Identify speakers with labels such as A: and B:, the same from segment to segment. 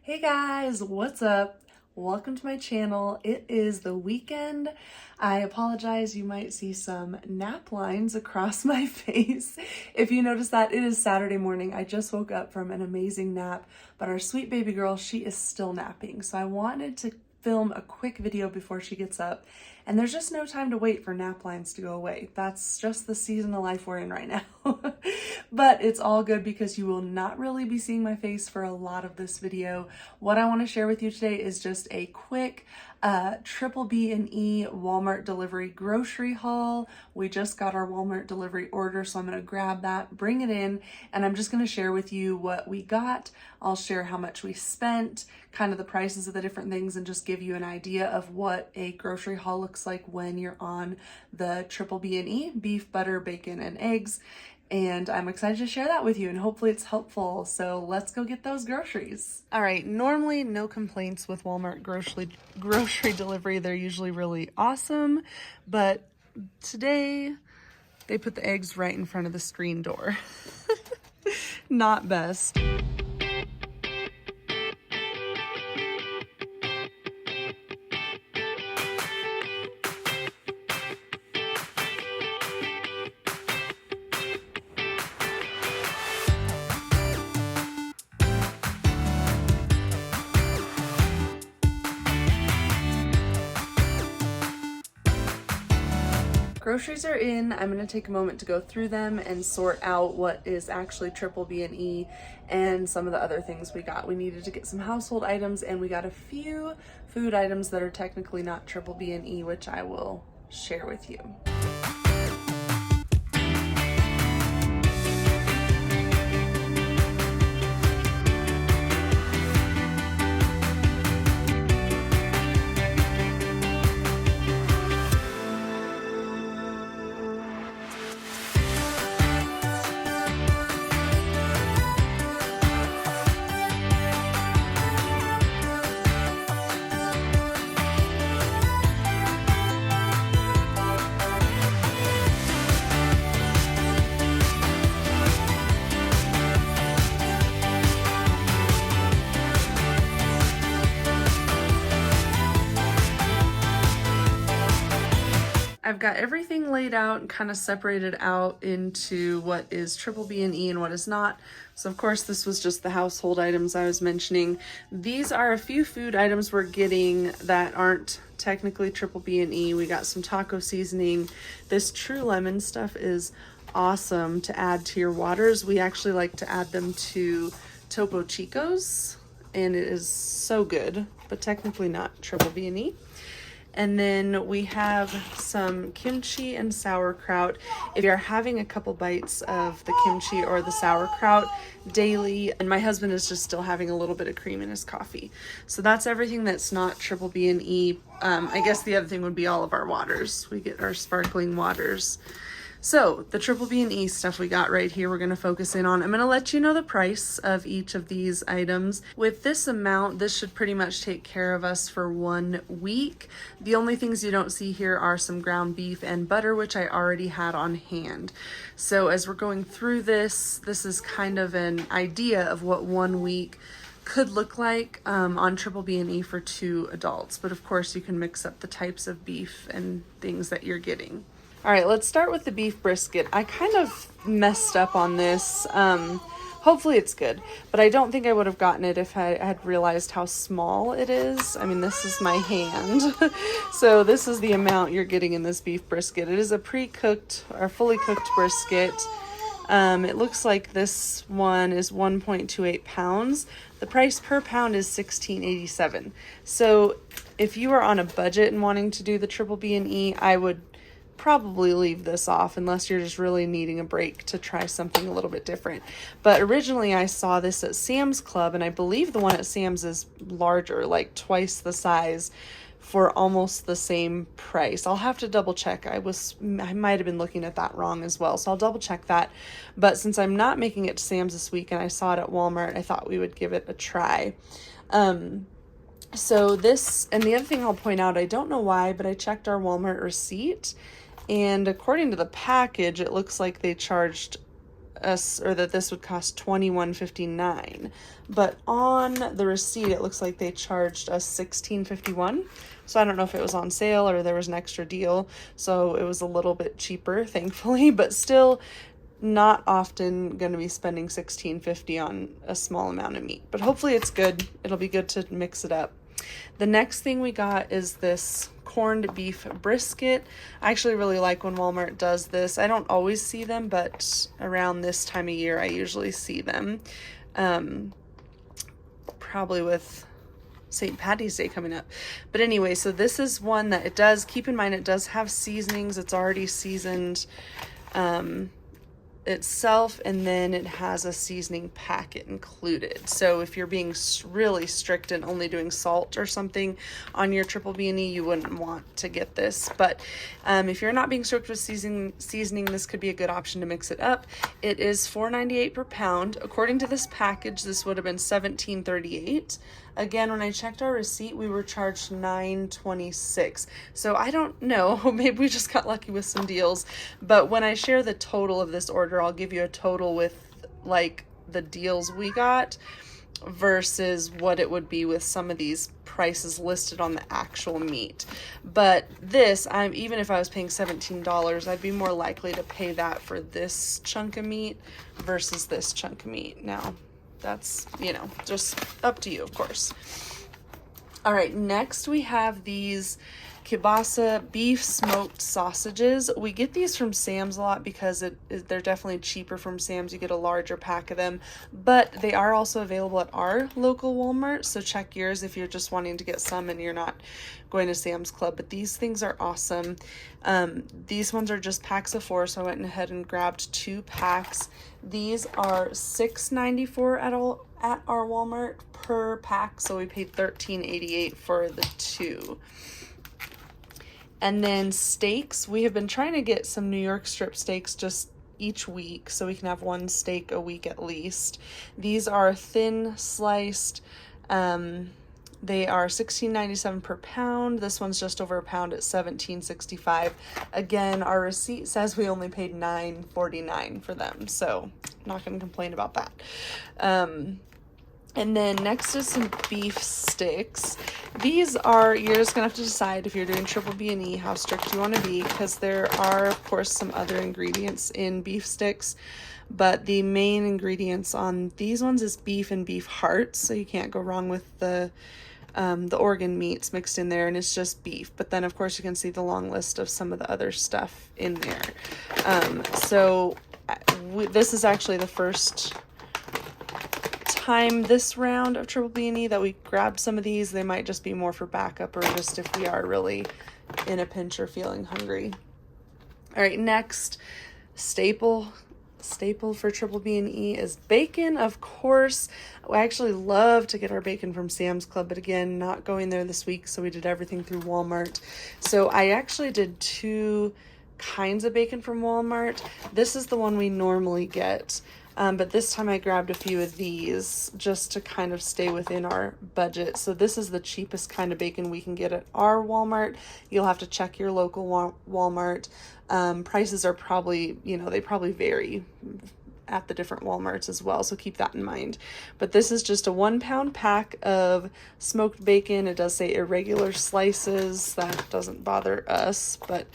A: Hey guys, what's up? Welcome to my channel. It is the weekend. I apologize, you might see some nap lines across my face. If you notice that, it is Saturday morning. I just woke up from an amazing nap, but our sweet baby girl, she is still napping. So I wanted to film a quick video before she gets up, and there's just no time to wait for nap lines to go away. That's just the season of life we're in right now. But it's all good because you will not really be seeing my face for a lot of this video. What I want to share with you today is just a quick BBBE Walmart delivery grocery haul. We just got our Walmart delivery order, so I'm going to grab that, bring it in, and I'm just going to share with you what we got. I'll share how much we spent, kind of the prices of the different things, and just give you an idea of what a grocery haul looks like when you're on the BBBE, beef, butter, bacon, and eggs. And I'm excited to share that with you, and hopefully it's helpful. So let's go get those groceries. All right, normally no complaints with Walmart grocery delivery. They're usually really awesome, but today they put the eggs right in front of the screen door. Not best. Groceries are in. I'm going to take a moment to go through them and sort out what is actually BBBE and some of the other things we got. We needed to get some household items, and we got a few food items that are technically not BBBE, which I will share with you. I've got everything laid out and kind of separated out into what is BBBE and what is not. So of course this was just the household items I was mentioning. These are a few food items we're getting that aren't technically BBBE. We got some taco seasoning. This True Lemon stuff is awesome to add to your waters. We actually like to add them to Topo Chicos, and it is so good, but technically not BBBE. And then we have some kimchi and sauerkraut. If you're having a couple bites of the kimchi or the sauerkraut daily, and my husband is just still having a little bit of cream in his coffee. So that's everything that's not BBBE. I guess the other thing would be all of our waters. We get our sparkling waters. So the BBBE stuff we got right here, we're going to focus in on. I'm going to let you know the price of each of these items. With this amount, this should pretty much take care of us for 1 week. The only things you don't see here are some ground beef and butter, which I already had on hand. So as we're going through this is kind of an idea of what 1 week could look like on BBBE for 2 adults. But of course you can mix up the types of beef and things that you're getting. All right, let's start with the beef brisket. I kind of messed up on this. Hopefully it's good, but I don't think I would have gotten it if I had realized how small it is. I mean, this is my hand. So this is the amount you're getting in this beef brisket. It is a pre-cooked or fully cooked brisket. It looks like this one is 1.28 pounds. The price per pound is $16.87. So if you are on a budget and wanting to do the BBBE, I would probably leave this off unless you're just really needing a break to try something a little bit different. But originally I saw this at Sam's Club, and I believe the one at Sam's is larger, like twice the size, for almost the same price. I'll have to double check. I might have been looking at that wrong as well, so I'll double check that. But since I'm not making it to Sam's this week and I saw it at Walmart, I thought we would give it a try. So this, and the other thing I'll point out, I don't know why, but I checked our Walmart receipt, and according to the package, it looks like they charged us, or that this would cost $21.59, but on the receipt it looks like they charged us $16.51. So I don't know if it was on sale or there was an extra deal, so it was a little bit cheaper, thankfully, but still not often going to be spending $16.50 on a small amount of meat, but hopefully it's good. It'll be good to mix it up. The next thing we got is this corned beef brisket. I actually really like when Walmart does this. I don't always see them, but around this time of year I usually see them. Probably with St. Patty's Day coming up. But anyway, so this is one that it does, keep in mind, it does have seasonings. It's already seasoned itself, and then it has a seasoning packet included. So if you're being really strict and only doing salt or something on your triple B&E, you wouldn't want to get this. But if you're not being strict with seasoning, this could be a good option to mix it up. It is $4.98 per pound. According to this package, this would have been $17.38. Again, when I checked our receipt, we were charged $9.26. So I don't know, maybe we just got lucky with some deals. But when I share the total of this order, I'll give you a total with like the deals we got versus what it would be with some of these prices listed on the actual meat. But this, even if I was paying $17, I'd be more likely to pay that for this chunk of meat versus this chunk of meat. Now, that's, just up to you, of course. All right, next we have these kielbasa beef smoked sausages. We get these from Sam's a lot because they're definitely cheaper from Sam's. You get a larger pack of them, but they are also available at our local Walmart, so check yours if you're just wanting to get some and you're not going to Sam's Club. But these things are awesome. These ones are just packs of 4, so I went ahead and grabbed 2 packs. These are $6.94 at our Walmart per pack, so we paid $13.88 for the 2. And then steaks, we have been trying to get some New York strip steaks just each week so we can have 1 steak a week at least. These are thin sliced. They are $16.97 per pound. This one's just over a pound at $17.65. Again, our receipt says we only paid $9.49 for them, so not going to complain about that. And then next is some beef sticks. These are, you're just gonna have to decide if you're doing triple B&E how strict you want to be, because there are of course some other ingredients in beef sticks, but the main ingredients on these ones is beef and beef hearts, so you can't go wrong with the organ meats mixed in there, and it's just beef. But then of course you can see the long list of some of the other stuff in there. This is actually the first time this round of triple B&E that we grabbed some of these. They might just be more for backup or just if we are really in a pinch or feeling hungry. All right, next staple for triple B&E is bacon, of course. I actually love to get our bacon from Sam's Club, but again, not going there this week, so we did everything through Walmart. So I actually did 2 kinds of bacon from Walmart. This is the one we normally get. But this time I grabbed a few of these just to kind of stay within our budget. So this is the cheapest kind of bacon we can get at our Walmart. You'll have to check your local Walmart. Prices are probably, they probably vary at the different Walmarts as well, so keep that in mind. But this is just a 1 pound pack of smoked bacon. It does say irregular slices. That doesn't bother us, but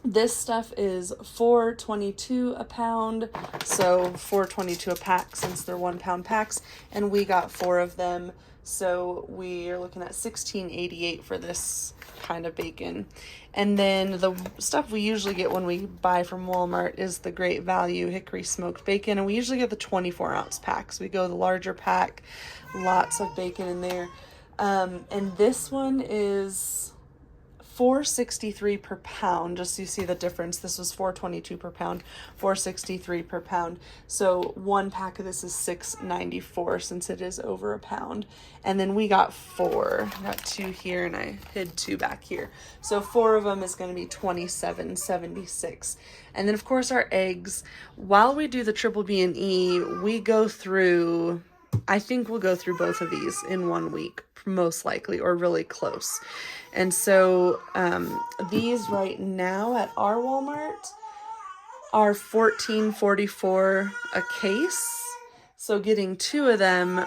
A: this stuff is $4.22 a pound, so $4.22 a pack since they're 1 pound packs, and we got 4 of them, so we are looking at $16.88 for this kind of bacon. And then the stuff we usually get when we buy from Walmart is the Great Value Hickory Smoked Bacon, and we usually get the 24-ounce packs. We go the larger pack, lots of bacon in there. And this one is $4.63 per pound, just so you see the difference. This was $4.22 per pound, $4.63 per pound. So 1 pack of this is $6.94 since it is over a pound. And then we got 4. I got 2 here and I hid 2 back here. So 4 of them is going to be $27.76. And then of course our eggs. While we do the triple B&E, we go through, I think we'll go through both of these in 1 week, most likely, or really close. And so these right now at our Walmart are $14.44 a case. So getting 2 of them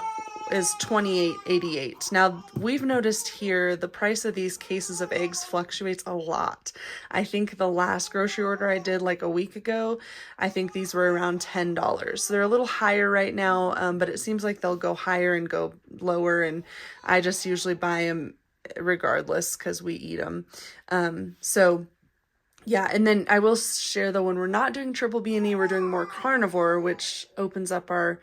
A: is $28.88. Now, we've noticed here the price of these cases of eggs fluctuates a lot. I think the last grocery order I did like a week ago, I think these were around $10. So they're a little higher right now, but it seems like they'll go higher and go lower, and I just usually buy them regardless because we eat them. So yeah, and then I will share though, when we're not doing triple B and E, we're doing more carnivore, which opens up our,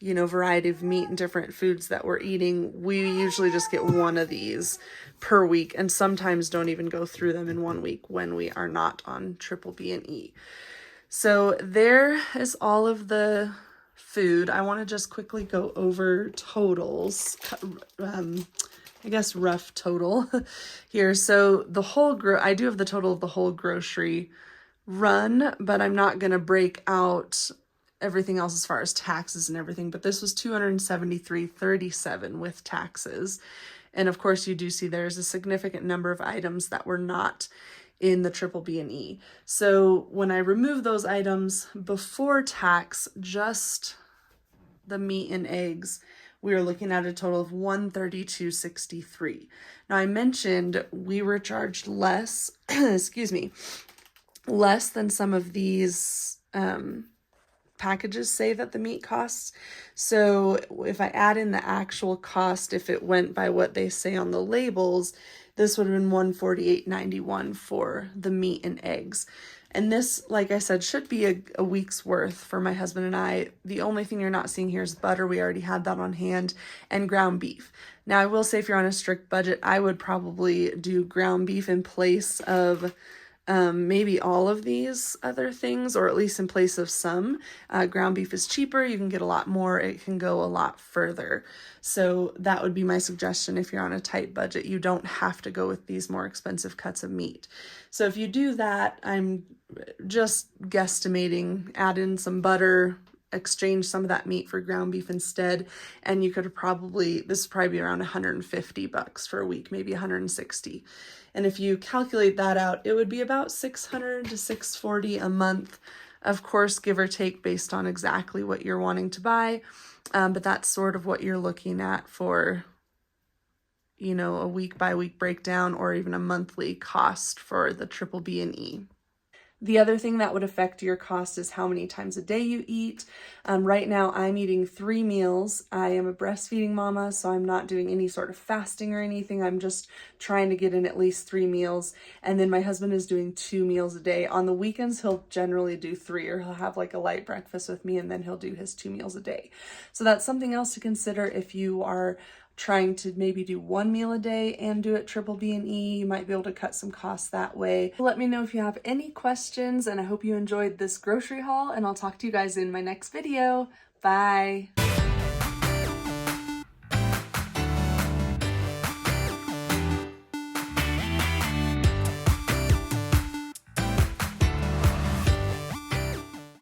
A: variety of meat and different foods that we're eating. We usually just get 1 of these per week, and sometimes don't even go through them in 1 week when we are not on triple B and E. So there is all of the food. I want to just quickly go over totals. I guess rough total here. So the whole I do have the total of the whole grocery run, but I'm not going to break out everything else as far as taxes and everything. But this was $273.37 with taxes. And of course, you do see there's a significant number of items that were not in the triple B and E. So when I remove those items before tax, just the meat and eggs, we are looking at a total of $132.63. Now, I mentioned we were charged less, excuse me, less than some of these packages say that the meat costs. So if I add in the actual cost, if it went by what they say on the labels, this would have been $148.91 for the meat and eggs. And this, like I said, should be a week's worth for my husband and I. The only thing you're not seeing here is butter. We already had that on hand, and ground beef. Now, I will say if you're on a strict budget, I would probably do ground beef in place of maybe all of these other things, or at least in place of some. Ground beef is cheaper. You can get a lot more. It can go a lot further. So that would be my suggestion if you're on a tight budget. You don't have to go with these more expensive cuts of meat. So if you do that, I'm just guesstimating, add in some butter, exchange some of that meat for ground beef instead, and you could this would probably be around $150 for a week, maybe 160. And if you calculate that out, it would be about $600 to $640 a month, of course, give or take based on exactly what you're wanting to buy. But that's sort of what you're looking at for, a week by week breakdown, or even a monthly cost for the triple B and E. The other thing that would affect your cost is how many times a day you eat. Right now, I'm eating 3 meals. I am a breastfeeding mama, so I'm not doing any sort of fasting or anything. I'm just trying to get in at least 3 meals. And then my husband is doing 2 meals a day. On the weekends, he'll generally do 3, or he'll have like a light breakfast with me, and then he'll do his 2 meals a day. So that's something else to consider if you are trying to maybe do 1 meal a day and do it triple B and E. You might be able to cut some costs that way. Let me know if you have any questions, and I hope you enjoyed this grocery haul, and I'll talk to you guys in my next video. Bye.